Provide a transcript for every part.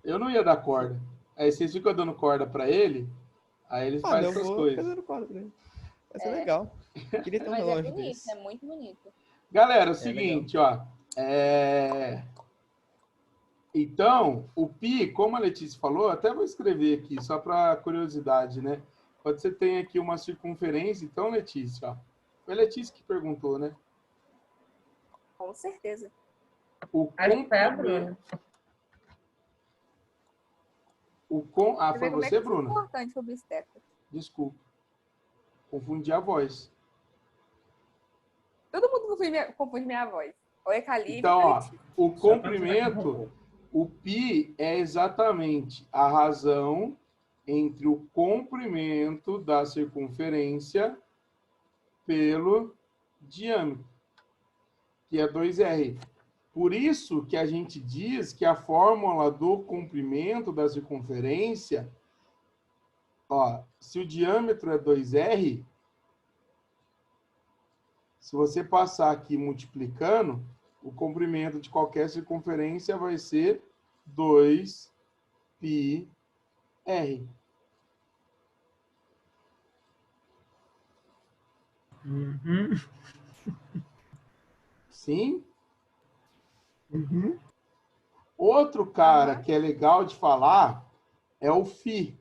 Eu não ia dar corda. Aí vocês ficam dando corda pra ele, aí ele faz Eu essas vou coisas. fazendo quadro pra ele. Vai ser legal. Queria ter um Mas é relógio bonito, desse. é muito bonito. Galera, é o legal. seguinte, ó. Então, o pi, como a Letícia falou, até vou escrever aqui, só para curiosidade, né? Quando você tem aqui uma circunferência, então, Letícia, ó. Foi a Letícia que perguntou, né? Com certeza. Acho que foi a Bruna. Foi você, Bruna? É importante o obstetra. Desculpa. Confundi a voz. Todo mundo confunde minha voz. Ou é Calibre, Então, ó, Letícia. o comprimento, o π é exatamente a razão entre o comprimento da circunferência pelo diâmetro, que é 2r. Por isso que a gente diz que a fórmula do comprimento da circunferência, ó, se o diâmetro é 2r, se você passar aqui multiplicando, o comprimento de qualquer circunferência vai ser 2πr. Uhum. Sim? Uhum. Outro cara que é legal de falar é o φ.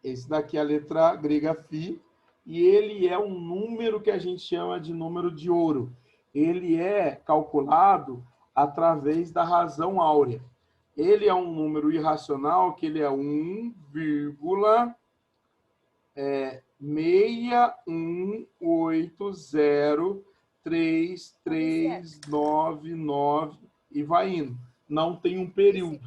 Esse daqui é a letra grega φ, e ele é um número que a gente chama de número de ouro. Ele é calculado através da razão áurea. Ele é um número irracional, que ele é 1,6180339 e vai indo. Não tem um período.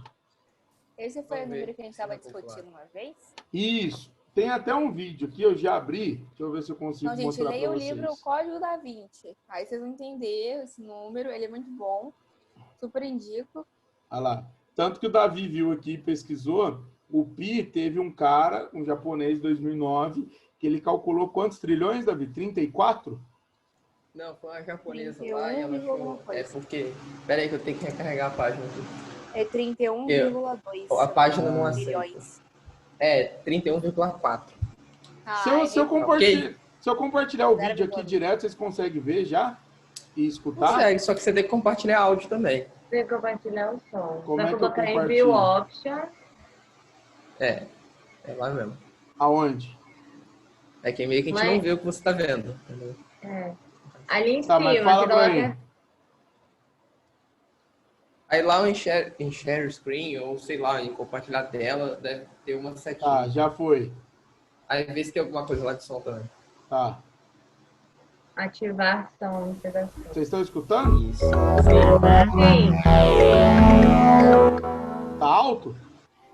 Esse foi o número que a gente estava discutindo uma vez? Isso. Tem até um vídeo aqui, eu já abri. Deixa eu ver se eu consigo Não, gente, mostrar para leia o vocês. livro O Código da Vinci. Aí vocês vão entender esse número, ele é muito bom. Super indico. Olha lá. Tanto que o Davi viu aqui e pesquisou, o pi teve um cara, um japonês, de 2009, que ele calculou quantos trilhões, Davi? 34? Não, foi uma japonesa lá e ela 31, achou... É porque... Pera aí que eu tenho que recarregar a página aqui. É 31,2 A página não aceita. milhões. É, 31,4. Se eu compartilhar o vídeo aqui direto, vocês conseguem ver já? E escutar? Consegue, só que você tem que compartilhar áudio também. Tem que compartilhar o som. Como Vai é que eu colocar em compartilho? View Option. É lá mesmo. Aonde? É que meio que a gente não vê o que você tá vendo. Entendeu? É. Ali em Tá, cima, mas fala você pra mim. coloca... Aí lá em share screen, ou sei lá, em compartilhar tela, deve ter uma setinha. Tá, já foi. Aí vê se tem alguma coisa lá de som também. Tá. Ativar som, integração. Vocês estão escutando? Isso. Sim. Tá alto?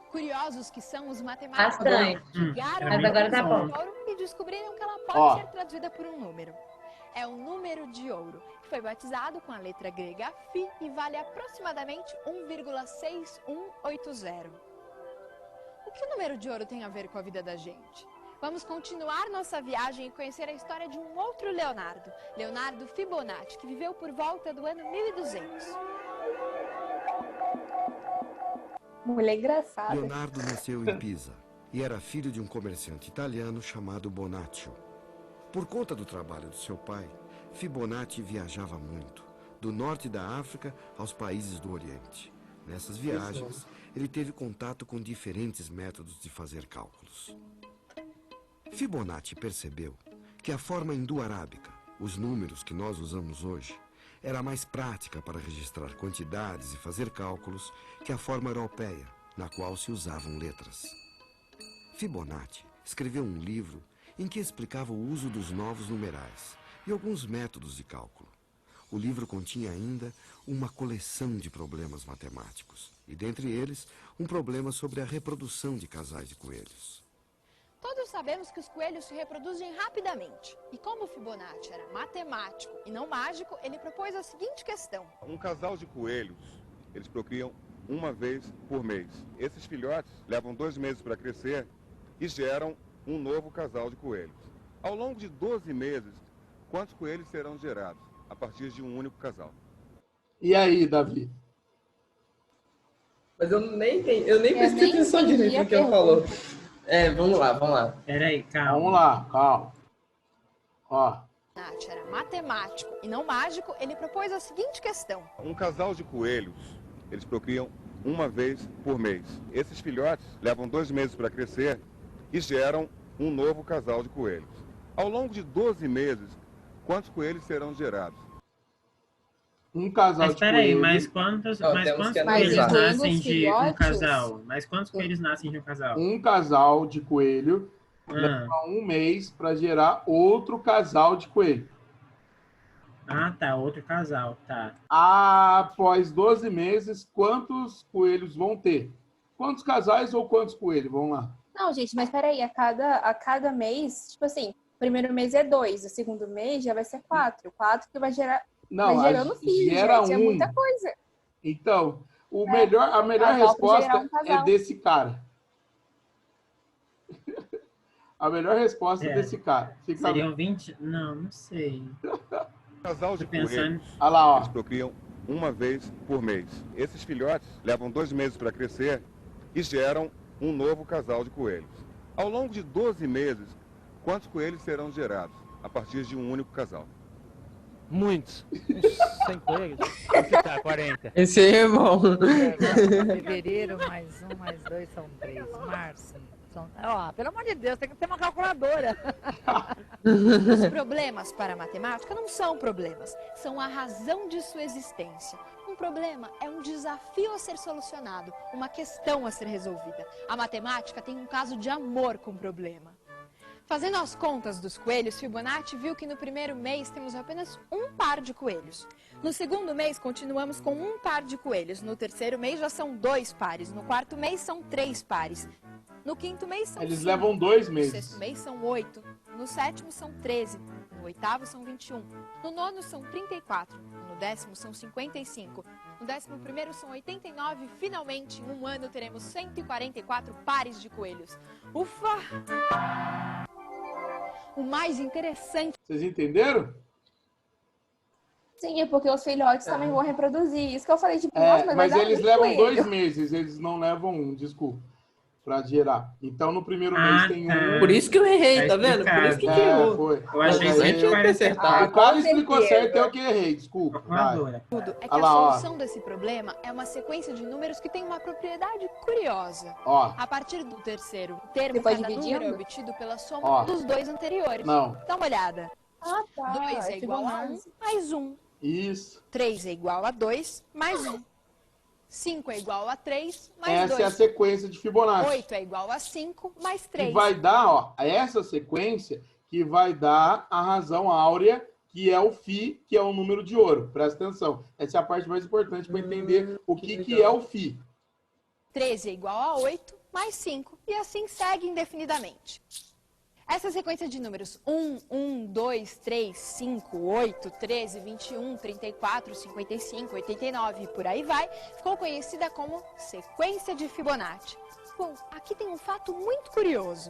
Curiosos que são os matemáticos Bastante. Mas agora tá bom. e descobriram que ela pode Ó. ser traduzida por um número. É o número de ouro, que foi batizado com a letra grega Φ e vale aproximadamente 1,6180. O que o número de ouro tem a ver com a vida da gente? Vamos continuar nossa viagem e conhecer a história de um outro Leonardo, Leonardo Fibonacci, que viveu por volta do ano 1200. Mulher engraçada. Leonardo nasceu em Pisa e era filho de um comerciante italiano chamado Bonaccio. Por conta do trabalho do seu pai, Fibonacci viajava muito, do norte da África aos países do Oriente. Nessas viagens, ele teve contato com diferentes métodos de fazer cálculos. Fibonacci percebeu que a forma hindu-arábica, os números que nós usamos hoje, era mais prática para registrar quantidades e fazer cálculos que a forma europeia, na qual se usavam letras. Fibonacci escreveu um livro em que explicava o uso dos novos numerais e alguns métodos de cálculo. O livro continha ainda uma coleção de problemas matemáticos, e dentre eles, um problema sobre a reprodução de casais de coelhos. Todos sabemos que os coelhos se reproduzem rapidamente. E como Fibonacci era matemático e não mágico, ele propôs a seguinte questão. Um casal de coelhos, eles procriam uma vez por mês. Esses filhotes levam 2 meses para crescer e geram um novo casal de coelhos. Ao longo de 12 meses, quantos coelhos serão gerados a partir de um único casal? E aí, Davi? Mas eu nem prestei nem atenção entendi direito a no que ela falou. Vamos lá. Peraí, calma. Vamos lá, calma. Ó, Nath era matemático e não mágico, ele propôs a seguinte questão. Um casal de coelhos, eles procriam uma vez por mês. Esses filhotes levam 2 meses para crescer e geram um novo casal de coelhos. Ao longo de 12 meses, quantos coelhos serão gerados? um casal Mas de peraí, coelhos. mas quantos Não, temos coelhos que analisar. nascem Mas de um filhotes? casal? Mas quantos coelhos nascem de um casal? Um casal de coelho leva 1 mês para gerar outro casal de coelho. Ah, tá, outro casal, tá. Após 12 meses, quantos coelhos vão ter? Quantos casais ou quantos coelhos? Vamos lá. Não, gente, mas peraí, a cada mês, tipo assim, o primeiro mês é 2, o segundo mês já vai ser 4. 4 que vai gerar, Não, vai gerando filho, gera gente, é um. muita coisa. Então, a melhor Casal pra resposta gerar um é casal. desse cara. A melhor resposta é É. desse cara. Fica... Seriam 20? Não sei. Casal de Tô pensando. coelhos, Olha lá, ó. eles procriam uma vez por mês. Esses filhotes levam 2 meses para crescer e geram um novo casal de coelhos. Ao longo de 12 meses, quantos coelhos serão gerados a partir de um único casal? Muitos. Uns 100 coelhos. Aqui tá, 40. Esse aí é bom. Fevereiro, mais 1, mais 2 são 3. Março. Pelo amor de Deus, tem que ter uma calculadora. Os problemas para a matemática não são problemas, são a razão de sua existência. Um problema é um desafio a ser solucionado, uma questão a ser resolvida. A matemática tem um caso de amor com o problema. Fazendo as contas dos coelhos, Fibonacci viu que no primeiro mês temos apenas um par de coelhos. No segundo mês, continuamos com um par de coelhos. No terceiro mês, já são 2 pares. No quarto mês, são 3 pares. No quinto mês, são Eles 5. levam 2 No meses. sexto mês, são 8. No sétimo, são 13. No oitavo, são 21. No nono, são 34. No décimo, são 55. No 11º, são 89. E, finalmente, em um ano, teremos 144 pares de coelhos. Ufa! O mais interessante... Vocês entenderam? Sim, é porque os filhotes também vão reproduzir. Isso que eu falei, tipo, nossa, Mas vai dar eles muito levam coelho. 2 meses, eles não levam 1, desculpa, para gerar. Então, no primeiro mês tem tá. 1. Por isso que eu errei, Tá tá vendo? Por isso que explicado. errou. Foi. Eu achei Mas que aí- Antes eu ter acertado. O cara com explicou certeza. certo, eu que errei, desculpa. Vai. Calculadora. Tudo é que Olha lá, a ó. solução desse problema é uma sequência de números que tem uma propriedade curiosa. Ó, A partir do terceiro termo, Você pode cada dividir? número é obtido pela soma Ó. dos 2 anteriores. não, Dá uma olhada. Ah, tá. 2 é igual a 1 Fibonacci. mais 1. isso. 3 é igual a 2 mais 1. 5 é igual a 3 mais Essa é a 2. sequência de Fibonacci. 8 é igual a 5 mais 3. Que vai dar, ó, essa sequência que vai dar a razão áurea, que é o Φ, que é o número de ouro. Presta atenção. Essa é a parte mais importante para entender o que é o Φ. 13 é igual a 8 mais 5. E assim segue indefinidamente. Essa sequência de números 1, 1, 2, 3, 5, 8, 13, 21, 34, 55, 89 e por aí vai, ficou conhecida como sequência de Fibonacci. Bom, aqui tem um fato muito curioso.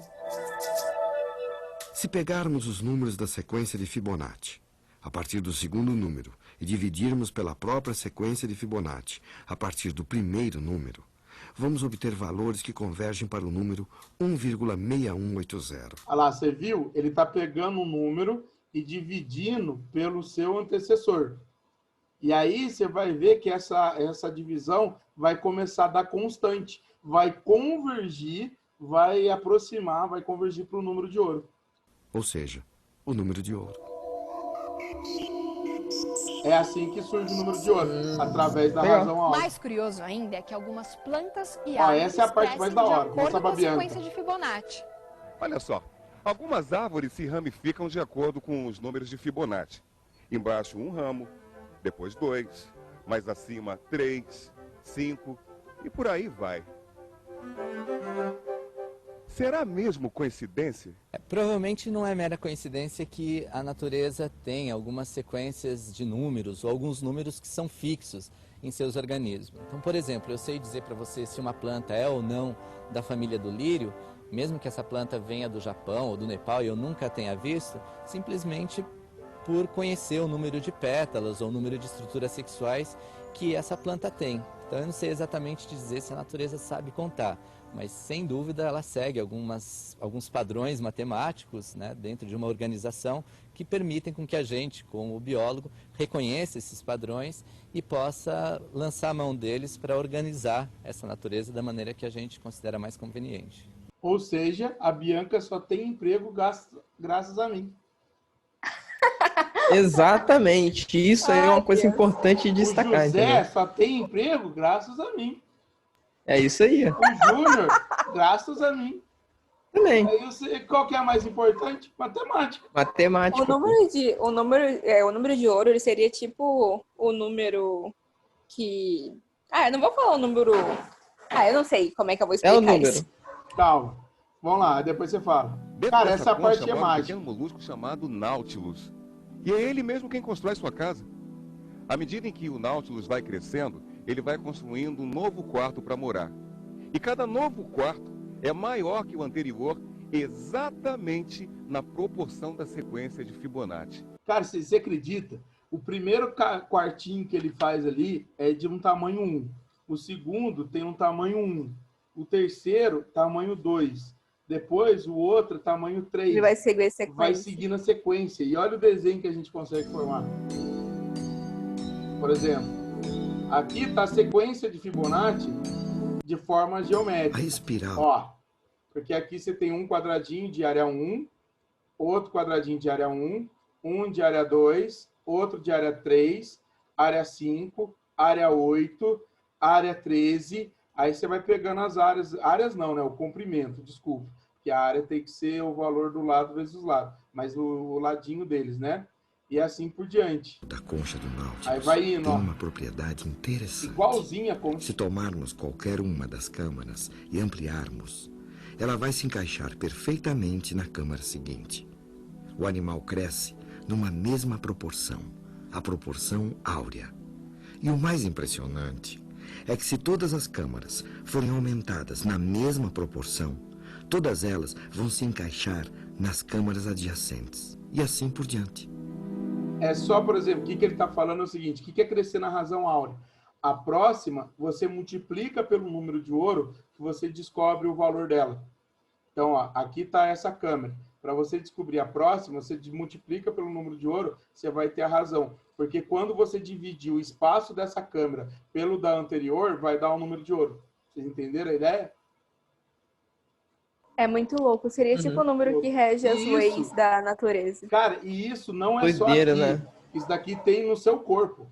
Se pegarmos os números da sequência de Fibonacci, a partir do segundo número, e dividirmos pela própria sequência de Fibonacci, a partir do primeiro número, vamos obter valores que convergem para o número 1,6180. Olha lá, você viu? Ele está pegando um número e dividindo pelo seu antecessor. E aí você vai ver que essa divisão vai começar a dar constante. Vai convergir, vai aproximar, vai convergir para o número de ouro. Ou seja, o número de ouro. É assim que surge o número de ouro, através da Legal. razão áurea. Mais curioso ainda é que algumas plantas e Ó, árvores essa é a parte mais crescem da de hora. acordo Mostra com pra a Bianca. sequência de Fibonacci. Olha só, algumas árvores se ramificam de acordo com os números de Fibonacci. Embaixo um ramo, depois 2, mais acima 3, 5 e por aí vai. Será mesmo coincidência? Provavelmente não é mera coincidência que a natureza tem algumas sequências de números ou alguns números que são fixos em seus organismos. Então, por exemplo, eu sei dizer para você se uma planta é ou não da família do lírio, mesmo que essa planta venha do Japão ou do Nepal e eu nunca a tenha visto, simplesmente por conhecer o número de pétalas ou o número de estruturas sexuais que essa planta tem. Então eu não sei exatamente dizer se a natureza sabe contar, mas sem dúvida ela segue alguns padrões matemáticos, né, dentro de uma organização que permitem com que a gente, como biólogo, reconheça esses padrões e possa lançar a mão deles para organizar essa natureza da maneira que a gente considera mais conveniente. Ou seja, a Bianca só tem emprego graças a mim. Exatamente. Isso aí é uma coisa importante de destacar. O José entendeu? só tem emprego graças a mim. É isso aí. O Júnior, graças a mim. Também. Aí qual que é a mais importante? Matemática. Matemática. O número de ouro ele seria tipo o número que... eu não vou falar o número... eu não sei como é que eu vou explicar É o número. isso. Calma. Vamos lá, depois você fala. Dentro Cara, dessa essa concha parte é mora um mágica. pequeno molusco chamado Nautilus. E é ele mesmo quem constrói sua casa. À medida em que o Nautilus vai crescendo, ele vai construindo um novo quarto para morar. E cada novo quarto é maior que o anterior, exatamente na proporção da sequência de Fibonacci. Cara, você acredita? O primeiro quartinho que ele faz ali é de um tamanho 1. O segundo tem um tamanho 1. O terceiro, tamanho 2. Depois, o outro, tamanho 3. Ele vai seguir a sequência. Vai seguindo a sequência. E olha o desenho que a gente consegue formar. Por exemplo, aqui está a sequência de Fibonacci de forma geométrica. A espiral. Ó, porque aqui você tem um quadradinho de área 1, outro quadradinho de área 1, um de área 2, outro de área 3, área 5, área 8, área 13. Aí você vai pegando as áreas não, né? O comprimento, desculpa. Que a área tem que ser o valor do lado vezes os lados, mas o ladinho deles, né? E assim por diante. Da concha do Nautilus Aí vai indo, tem ó. uma propriedade interessante. Igualzinha a concha. Se tomarmos qualquer uma das câmaras e ampliarmos, ela vai se encaixar perfeitamente na câmara seguinte. O animal cresce numa mesma proporção, a proporção áurea. E o mais impressionante é que se todas as câmaras forem aumentadas na mesma proporção, todas elas vão se encaixar nas câmaras adjacentes. E assim por diante. É só, por exemplo, o que ele está falando é o seguinte, o que é crescer na razão áurea? A próxima, você multiplica pelo número de ouro que você descobre o valor dela. Então, ó, aqui está essa câmera. Para você descobrir a próxima, você multiplica pelo número de ouro, você vai ter a razão. Porque quando você dividir o espaço dessa câmera pelo da anterior, vai dar um número de ouro. Vocês entenderam a ideia? É muito louco. Seria tipo o número que rege as Isso. leis da natureza. Cara, e isso não é Doideira, só aqui. né? Isso daqui tem no seu corpo.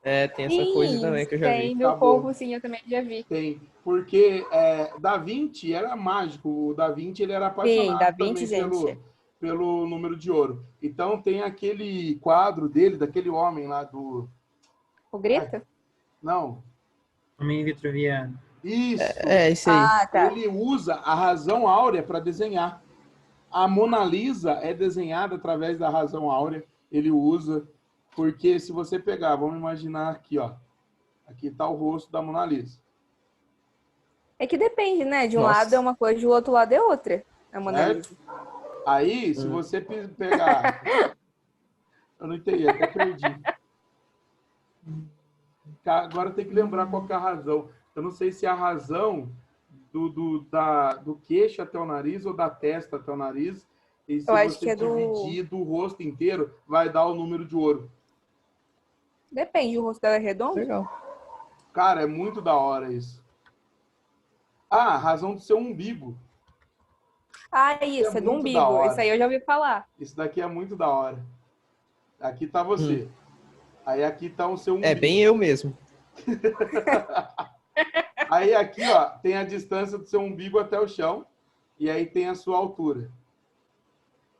É, tem essa coisa também que eu já tem vi. meu Acabou. corpo, sim, eu também já vi. Tem. Porque Da Vinci era mágico. O Da Vinci ele era apaixonado Da Vinci, também gente. pelo número de ouro. Então tem aquele quadro dele, daquele homem lá do... O grito? Não. Homem vitruviano. Isso. É, isso aí. Tá. Ele usa a razão áurea para desenhar. A Mona Lisa é desenhada através da razão áurea. Ele usa, porque se você pegar, vamos imaginar aqui, ó. Aqui está o rosto da Mona Lisa. É que depende, né? De um Nossa. lado é uma coisa, do outro lado é outra. A Mona Lisa. Aí, se você pegar... Eu não entendi, até perdi. Agora tem que lembrar qual que é a razão. Eu não sei se é a razão do queixo até o nariz ou da testa até o nariz. E se Eu acho você que é dividir do rosto inteiro, vai dar o número de ouro. Depende, o rosto dela é redondo? Legal. Cara, é muito da hora isso. A razão do seu umbigo. Isso, é do muito da umbigo. hora. Isso aí eu já ouvi falar. Isso daqui é muito da hora. Aqui tá você. Aí aqui tá o seu umbigo. É bem eu mesmo. Aí aqui, ó, tem a distância do seu umbigo até o chão. E aí tem a sua altura.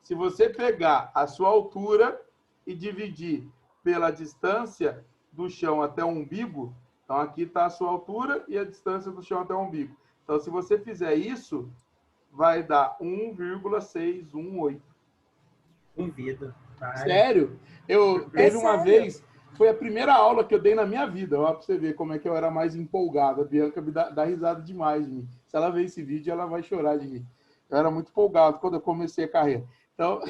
Se você pegar a sua altura e dividir pela distância do chão até o umbigo, então aqui está a sua altura e a distância do chão até o umbigo. Então, se você fizer isso, vai dar 1,618. Duvido. Para. Sério? Teve uma sério? vez, foi a primeira aula que eu dei na minha vida. Olha para você ver como é que eu era mais empolgado. A Bianca me dá risada demais de mim. Se ela ver esse vídeo, ela vai chorar de mim. Eu era muito empolgado quando eu comecei a carreira. Então,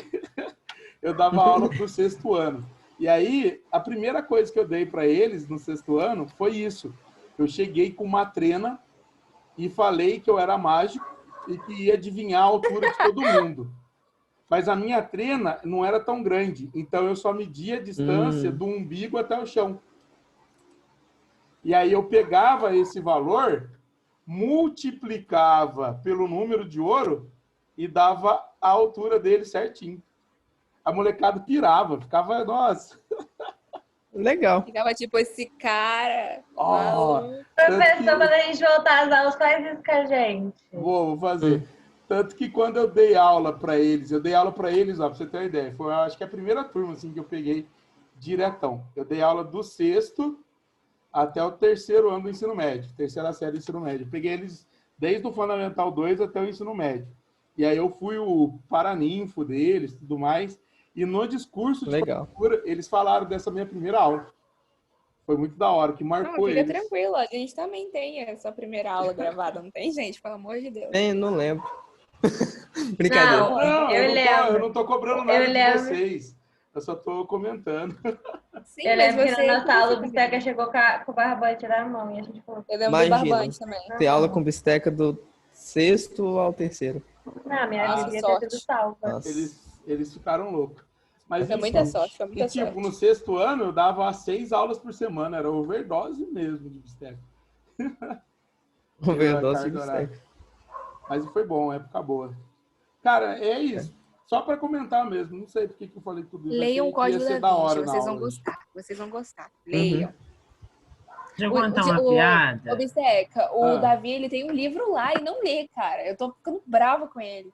eu dava aula para o 6º ano. E aí, a primeira coisa que eu dei para eles no 6º ano foi isso. Eu cheguei com uma trena e falei que eu era mágico e que ia adivinhar a altura de todo mundo. Mas a minha trena não era tão grande, então eu só media a distância do umbigo até o chão. E aí eu pegava esse valor, multiplicava pelo número de ouro e dava a altura dele certinho. A molecada pirava, ficava, nossa. Legal. Ficava tipo, esse cara. Oh, Professor, quando a gente voltar às aulas, faz isso com a gente. Vou fazer. Tanto que quando eu dei aula para eles, ó, pra você ter uma ideia, foi, acho que a primeira turma assim, que eu peguei diretão. Eu dei aula do 6º até o 3º ano do ensino médio, 3ª série do ensino médio. Eu peguei eles desde o Fundamental 2 até o ensino médio. E aí eu fui o paraninfo deles, tudo mais. E no discurso de formatura, eles falaram dessa minha primeira aula. Foi muito da hora, que marcou Fica eles. tranquilo, a gente também tem essa primeira aula gravada, não tem, gente? Pelo amor de Deus. Não lembro. Brincadeira. Não, eu não tô cobrando nada de vocês. Eu só tô comentando. Sim, eu mas lembro que você... na nossa aula o Bisteca chegou com o barbante na mão e a gente falou... Eu lembro do barbante também. Ter aula com Bisteca do 6º ao 3º. Não, minha vida ia ter sido salva. Eles ficaram loucos. Mas, foi muita sorte, foi muita e, tipo, sorte. no 6º ano, eu dava 6 aulas por semana. Era overdose mesmo de bisteca. Overdose de bisteca. Mas foi bom, época boa. Cara, é isso. Só para comentar mesmo. Não sei por que eu falei tudo isso. Leiam o Código da Vinci, vocês vão aula. gostar. Vocês vão gostar. Leiam. Deixa eu contar uma piada. O Bisteca, o Davi, ele tem um livro lá e não lê, cara. Eu tô ficando brava com ele.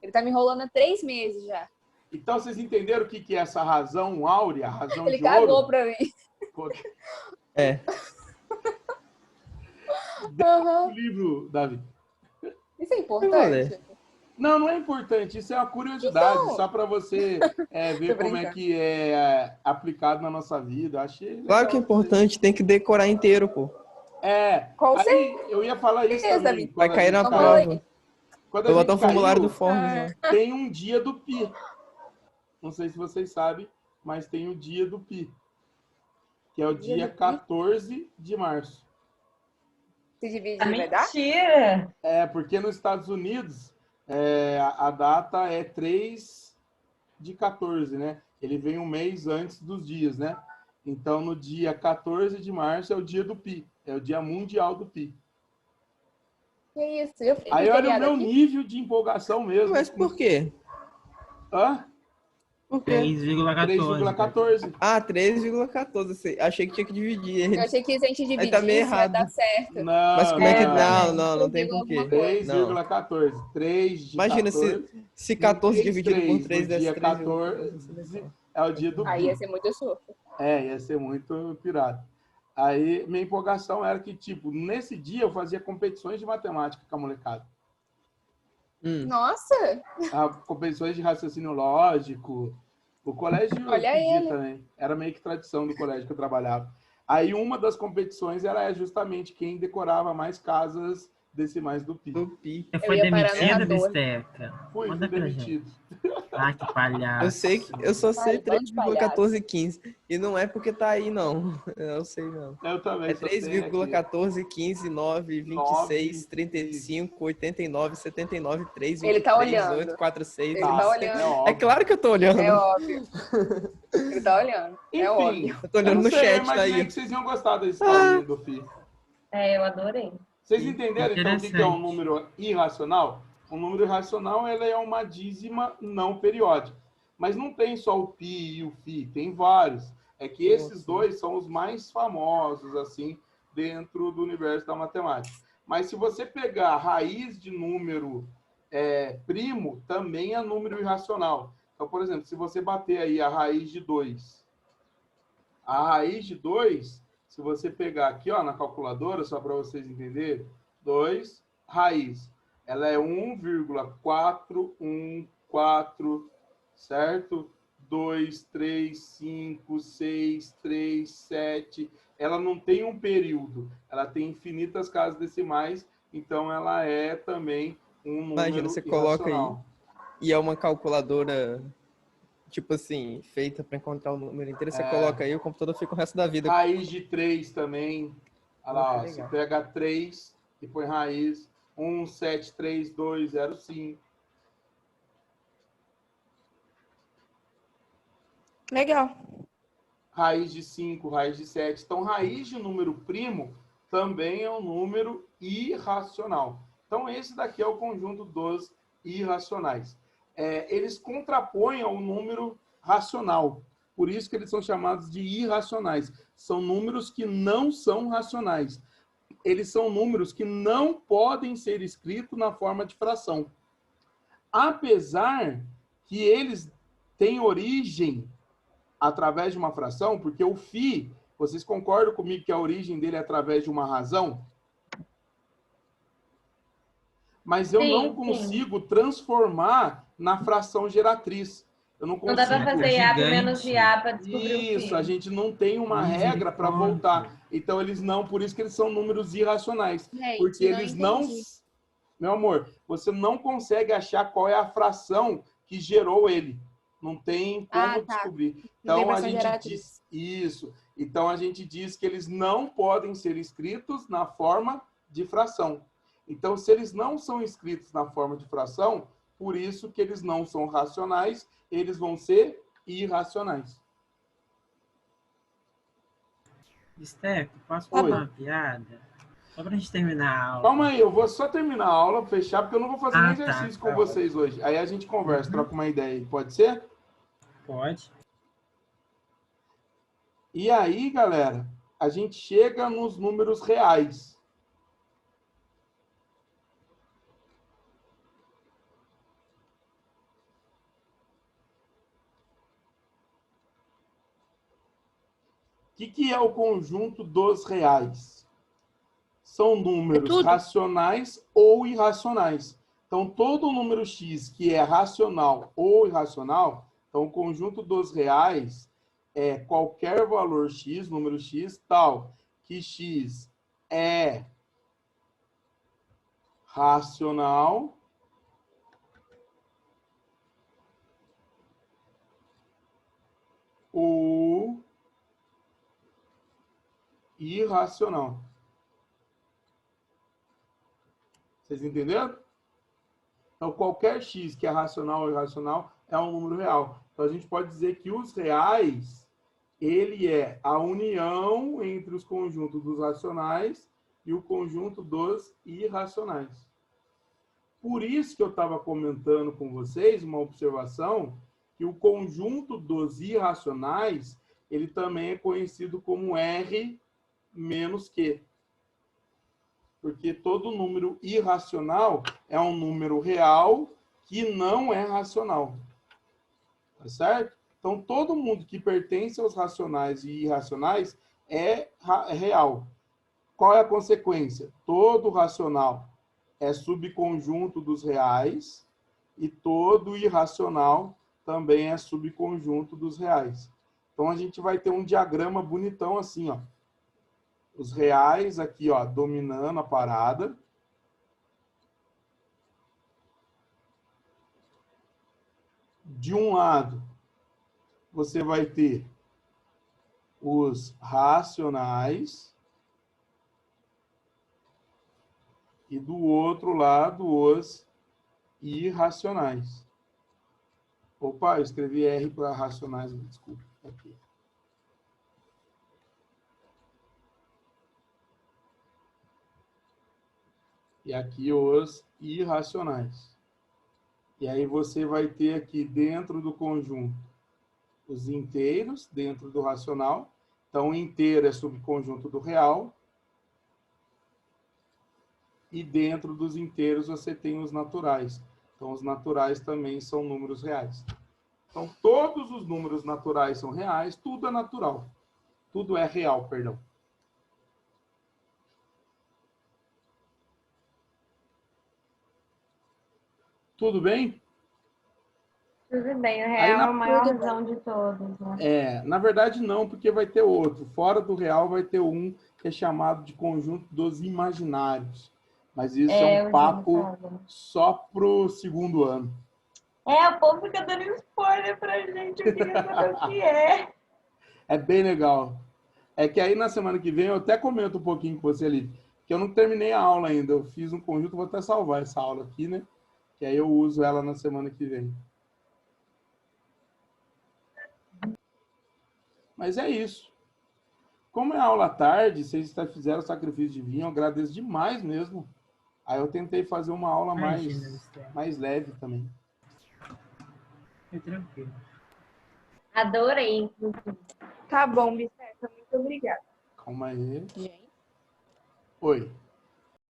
Ele tá me enrolando há 3 meses já. Então, vocês entenderam o que é essa razão áurea, a razão ele de ouro? Ele cagou pra mim. É. O livro, Davi. Isso é importante? Não, não é importante. Isso é uma curiosidade, então... só para você ver como é que é aplicado na nossa vida. Achei legal. Claro que é importante, tem que decorar inteiro, pô. Aí eu ia falar isso também. Vai cair na prova. Vou botar um formulário do Forms. Tem um dia do Pi. Não sei se vocês sabem, mas tem o dia do Pi. Que é o dia 14 de março. Se divide de verdade? Mentira! Porque nos Estados Unidos a data é 3 de 14, né? Ele vem um mês antes dos dias, né? Então, no dia 14 de março é o dia do Pi. É o dia mundial do Pi. Que isso? Aí olha o meu nível de empolgação mesmo. Mas por quê? Hã? Por quê? 3,14. Ah, 3,14. Achei que tinha que dividir. Eu achei que se a gente dividir, tá meio errado. vai dar certo. Não, mas como é que... Não tem porquê. 3,14. 3 de Imagina 14. Se 14 dividido por 3 desse 3. 14 é o dia do Pi. Aí ia ser muito surto. Ia ser muito pirata. Aí, minha empolgação era que, tipo, nesse dia eu fazia competições de matemática com a molecada. Nossa! Competições de raciocínio lógico. O colégio pedia também. Era meio que tradição do colégio que eu trabalhava. Aí, uma das competições era justamente quem decorava mais casas decimais do Pi. Você foi demitido, Bisteca? Fui demitido. Ah, que palhaço. Eu só sei 3,1415. E não é porque tá aí, não. Eu sei, não. Eu também. É 3,1415, 9, 26, 35, 89, 79, 3, 23, Ele tá olhando. 8, 4, 6. Ele tá olhando. É claro que eu tô olhando. É óbvio. Ele tá olhando. Enfim, é óbvio. Eu tô olhando no chat, tá aí. Que vocês iam gostar da história do Pi. Eu adorei. Vocês entenderam, então, o que é um número irracional? Um número irracional ela é uma dízima não periódica. Mas não tem só o Pi e o Fi, tem vários. É que esses dois são os mais famosos, assim, dentro do universo da matemática. Mas se você pegar a raiz de número primo, também é número irracional. Então, por exemplo, se você bater aí a raiz de 2, se você pegar aqui, ó, na calculadora, só para vocês entenderem, 2, raiz. Ela é 1,414, certo? 2, 3, 5, 6, 3, 7. Ela não tem um período. Ela tem infinitas casas decimais, então ela é também um número Imagina, você coloca aí. E é uma calculadora tipo assim, feita para encontrar o número inteiro. Você coloca aí, o computador fica o resto da vida. Raiz de 3 também. Olha lá, ó, Que você legal. pega 3 e põe raiz 1733205. Legal. Raiz de 5, raiz de 7. Então, raiz de número primo também é um número irracional. Então, esse daqui é o conjunto dos irracionais. Eles contrapõem ao número racional. Por isso que eles são chamados de irracionais. São números que não são racionais. Eles são números que não podem ser escritos na forma de fração. Apesar que eles têm origem através de uma fração, porque o φ, vocês concordam comigo que a origem dele é através de uma razão? Mas eu não consigo transformar na fração geratriz. Eu não consigo. Não dá para fazer IA por menos de A para descobrir Isso, o a gente não tem uma regra para voltar. Então, eles não, por isso que eles são números irracionais. Porque eles não... Meu amor, você não consegue achar qual é a fração que gerou ele. Não tem como descobrir. Então, a gente diz isso. Então, a gente diz que eles não podem ser escritos na forma de fração. Então, se eles não são escritos na forma de fração, por isso que eles não são racionais, eles vão ser irracionais. Steco, posso fazer uma piada? Só pra gente terminar a aula. Calma aí, eu vou só terminar a aula, fechar, porque eu não vou fazer nenhum exercício com vocês hoje. Aí a gente conversa, troca uma ideia aí. Pode ser? Pode. E aí, galera, a gente chega nos números reais. O que é o conjunto dos reais? São números racionais ou irracionais. Então, todo número x que é racional ou irracional, então o conjunto dos reais é qualquer valor x, número x, tal, que x é racional ou irracional. Vocês entenderam? Então, qualquer x que é racional ou irracional é um número real. Então, a gente pode dizer que os reais, ele é a união entre os conjuntos dos racionais e o conjunto dos irracionais. Por isso que eu estava comentando com vocês uma observação, que o conjunto dos irracionais, ele também é conhecido como R menos Q. Porque todo número irracional é um número real que não é racional. Tá certo? Então, todo mundo que pertence aos racionais e irracionais é real. Qual é a consequência? Todo racional é subconjunto dos reais e todo irracional também é subconjunto dos reais. Então, a gente vai ter um diagrama bonitão assim, ó. Os reais aqui, ó, dominando a parada. De um lado, você vai ter os racionais. E do outro lado, os irracionais. Opa, eu escrevi R para racionais, desculpa. Aqui. E aqui os irracionais. E aí você vai ter aqui dentro do conjunto os inteiros, dentro do racional. Então, o inteiro é subconjunto do real. E dentro dos inteiros você tem os naturais. Então, os naturais também são números reais. Então, todos os números naturais são reais, tudo é natural. Tudo é real, perdão. Tudo bem? Tudo bem, o real é a maior razão de todos, né? Na verdade não, porque vai ter outro. Fora do real vai ter um que é chamado de conjunto dos imaginários. Mas isso é um papo só pro segundo ano. O povo fica dando spoiler pra gente. Eu queria saber o que é. É bem legal. É que aí na semana que vem eu até comento um pouquinho com você ali, que eu não terminei a aula ainda. Eu fiz um conjunto, vou até salvar essa aula aqui, né? Que aí eu uso ela na semana que vem. Mas é isso. Como é aula à tarde, vocês fizeram o sacrifício de vinho, eu agradeço demais mesmo. Aí eu tentei fazer uma aula mais leve também. É tranquilo. Adorei, inclusive. Tá bom, Bisteca. Muito obrigada. Calma aí. Gente. Oi.